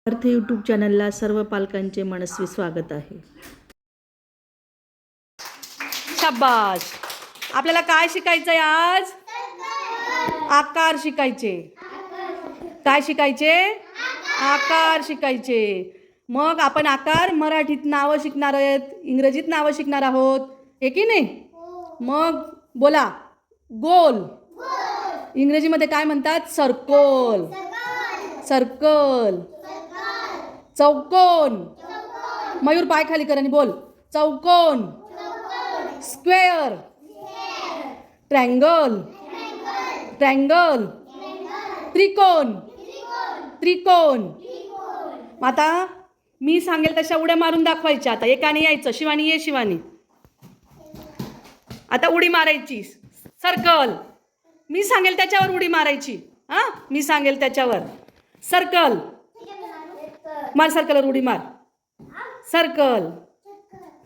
अर्थ यूट्यूब चॅनलला सर्व पालकांचे मनस्वी स्वागत आहे. शाबास. आपल्याला काय शिकायचंय आज? आकार शिकायचे. काय शिकायचे? आकार शिकायचे. मग आपण आकार मराठीत नावं शिकणार आहेत, इंग्रजीत नावं शिकणार आहोत, हे की नाही? मग बोला. गोल इंग्रजीमध्ये काय म्हणतात? सर्कल. सर्कल. चौकोन. मयूर पाय खाली कर आणि बोल. चौकोन. स्क्वेअर. ट्रँगल. ट्रँगल. त्रिकोण. त्रिकोण. आता मी सांगेल तशा उड्या मारून दाखवायच्या. आता एकाने यायचं. शिवानी ये. शिवानी आता उडी मारायची. सर्कल. मी सांगेल त्याच्यावर उडी मारायची. हां, मी सांगेल त्याच्यावर. सर्कल मार. सर्कलवर उडी मार. सर्कल.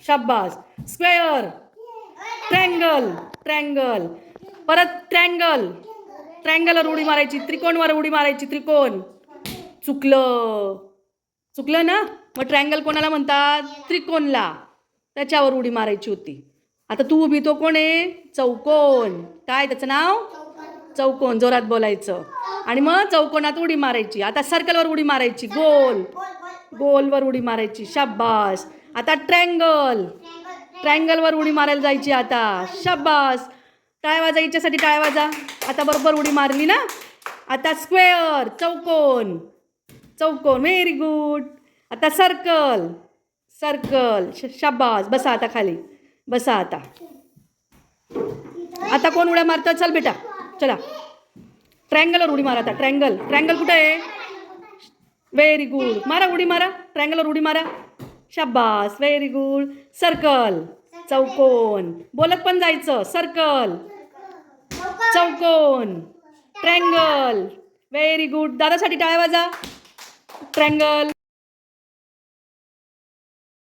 शाबास. स्क्वेअर. ट्रँगल. ट्रँगल. परत ट्रँगल. ट्रँगलवर उडी मारायची. त्रिकोणवर उडी मारायची. त्रिकोण. चुकलं. चुकलं ना? मग ट्रँगल कोणाला म्हणतात? त्रिकोणला. त्याच्यावर उडी मारायची होती. आता तू उभी, तो कोण आहे? चौकोन. काय त्याचं नाव? चौकोन. जोरात बोलायचं. आणि मग चौकोनात उडी मारायची. आता सर्कलवर उडी मारायची. गोल. गोलवर उडी मारायची. शाबास. आता ट्रँगल. ट्रँगलवर उडी मारायला जायची. आता शाबास. टाळ्या वाजा. हिच्यासाठी टाळ्या वाजा. आता बरोबर उडी मारली ना? आता स्क्वेअर. चौकोन. चौकोन. Very good. आता सर्कल. सर्कल. शाबास. बसा आता खाली. बसा आता. आता कोण उड्या मारतं? चल बेटा, चला. ट्रँगलवर उडी मारा आता. ट्रँगल. ट्रँगल कुठे आहे? Very good. मारा उडी मारा. ट्रँगलवर उडी मारा. शाबास. Very good. सर्कल. चौकोन. बोलत पण जायचं. सर्कल. चौकोन. ट्रँगल. Very good. दादासाठी टाळ्या वाजा. ट्रँगल.